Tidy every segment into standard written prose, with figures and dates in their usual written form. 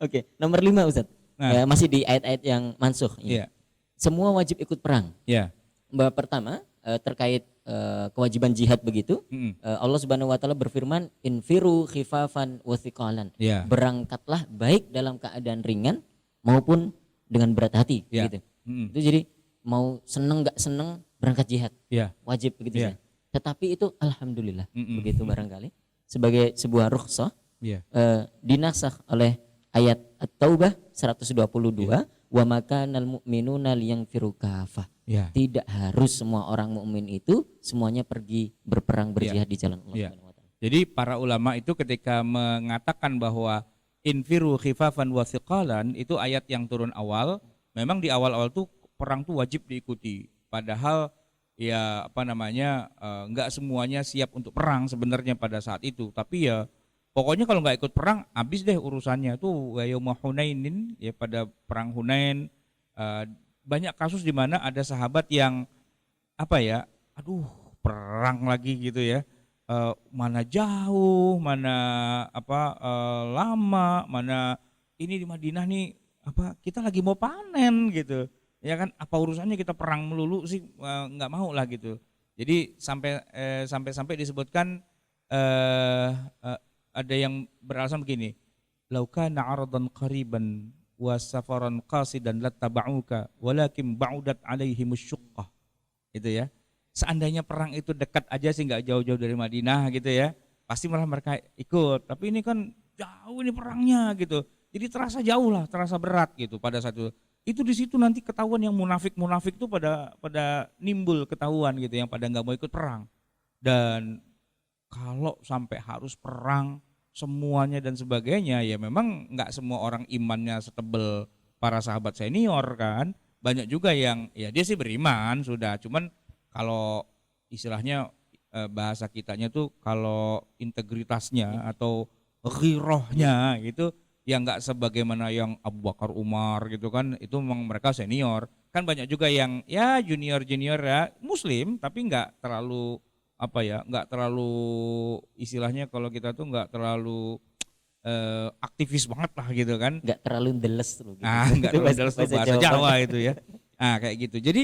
Oke, nomor 5 Ustaz. Nah, Ya, masih di ayat-ayat yang mansukh ini. iya, Semua wajib ikut perang. iya, Mbak pertama terkait kewajiban jihad begitu. mm, Allah Subhanahu wa taala berfirman, "Infiru khifafan wa thiqalan." iya, Berangkatlah baik dalam keadaan ringan maupun dengan berat hati iya, gitu. mm, Itu jadi mau seneng nggak seneng berangkat jihad iya, wajib begitu iya, saja. Tetapi itu alhamdulillah mm, begitu barangkali sebagai sebuah rukhsah iya, dinasakh oleh ayat At-Taubah 122 wa makanal mu'minuna liyanfiru kafah. iya, Tidak harus semua orang mukmin itu semuanya pergi berperang iya, berjihad di jalan Allah iya. Subhanahu wa taala. Jadi para ulama itu ketika mengatakan bahwa infiru khifafan wa thiqalan itu ayat yang turun awal, memang di awal-awal tuh perang tuh wajib diikuti. Padahal ya apa namanya nggak semuanya siap untuk perang sebenarnya pada saat itu. Tapi ya pokoknya kalau nggak ikut perang habis deh urusannya tuh yaumul Hunainin ya pada perang Hunain eh, banyak kasus di mana ada sahabat yang apa ya, aduh perang lagi gitu ya. Mana jauh, mana apa lama, mana ini di Madinah nih apa kita lagi mau panen gitu. Ya kan apa urusannya kita perang melulu sih nggak mau lah gitu. Jadi sampai disebutkan eh, eh, ada yang beralasan begini, laukana aradan qariban wa safaran qasidan lattaba'uka walakin ba'udat alaihimus syuqqah. Itu ya. Seandainya perang itu dekat aja sih nggak jauh-jauh dari Madinah gitu ya, pasti malah mereka ikut. Tapi ini kan jauh ini perangnya gitu. Jadi terasa jauh lah, terasa berat gitu pada saat itu. Itu di situ nanti ketahuan yang munafik-munafik tuh pada nimbul ketahuan gitu yang pada nggak mau ikut perang. Dan kalau sampai harus perang semuanya dan sebagainya ya memang nggak semua orang imannya setebel para sahabat senior kan. Banyak juga yang ya dia sih beriman sudah, cuman kalau istilahnya bahasa kitanya tuh kalau integritasnya atau ghirohnya gitu yang nggak sebagaimana yang Abu Bakar Umar gitu kan, itu memang mereka senior. Kan banyak juga yang ya junior ya muslim tapi nggak terlalu apa ya, nggak terlalu istilahnya kalau kita tuh nggak terlalu aktivis banget lah gitu kan. Nggak terlalu ndeles loh gitu. Ah, nggak Itu terlalu bahasa, jelas tuh bahasa bahasa Jawa. Jawa itu ya. Ah, kayak gitu. Jadi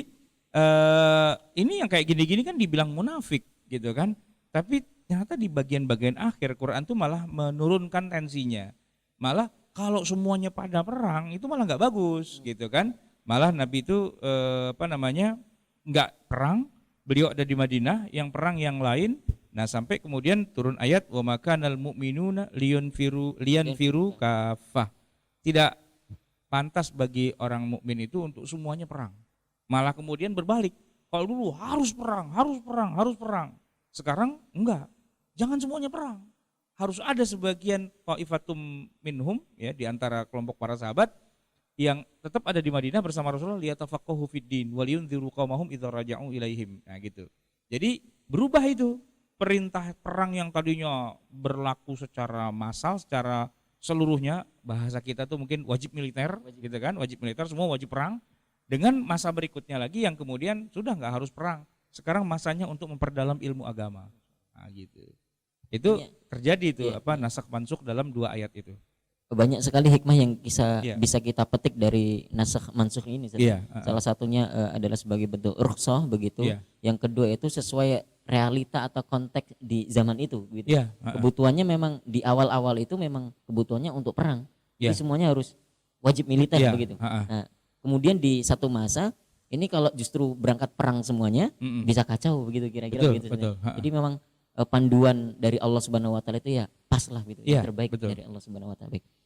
ini yang kayak gini-gini kan dibilang munafik gitu kan. Tapi ternyata di bagian-bagian akhir Quran tuh malah menurunkan tensinya. Malah kalau semuanya pada perang itu malah nggak bagus gitu kan. Malah Nabi itu apa namanya nggak perang, beliau ada di Madinah, yang perang yang lain. Nah sampai kemudian turun ayat wa makanal mu'minuna liyanfiru kafah. Tidak pantas bagi orang mukmin itu untuk semuanya perang. Malah kemudian berbalik. Kalau dulu harus perang, harus perang, harus perang. Sekarang enggak. Jangan semuanya perang. Harus ada sebagian ta'ifatum minhum ya di antara kelompok para sahabat yang tetap ada di Madinah bersama Rasulullah liyatafaqahu fiddin wa liyunziru qaumahum idza raja'u ilaihim. Nah gitu. Jadi berubah itu perintah perang yang tadinya berlaku secara massal, secara seluruhnya, bahasa kita tuh mungkin wajib militer gitu kan, wajib militer semua wajib perang, dengan masa berikutnya lagi yang kemudian sudah nggak harus perang, sekarang masanya untuk memperdalam ilmu agama. Nah gitu. Itu Iya, terjadi itu iya, apa iya. nasakh mansukh dalam 2 ayat itu. Banyak sekali hikmah yang bisa Iya, bisa kita petik dari nasakh mansukh ini Ustaz. iya, Salah satunya adalah sebagai bentuk rukhsah begitu. iya, Yang kedua itu sesuai realita atau konteks di zaman itu gitu. iya, Kebutuhannya memang di awal-awal itu memang kebutuhannya untuk perang. Jadi iya, semuanya harus wajib militer iya, begitu. Nah, kemudian di satu masa ini kalau justru berangkat perang semuanya bisa kacau begitu kira-kira betul, begitu. betul, Jadi memang panduan dari Allah Subhanahu wa taala itu ya pas lah gitu, yang iya, terbaik betul. dari Allah Subhanahu wa taala. Baik.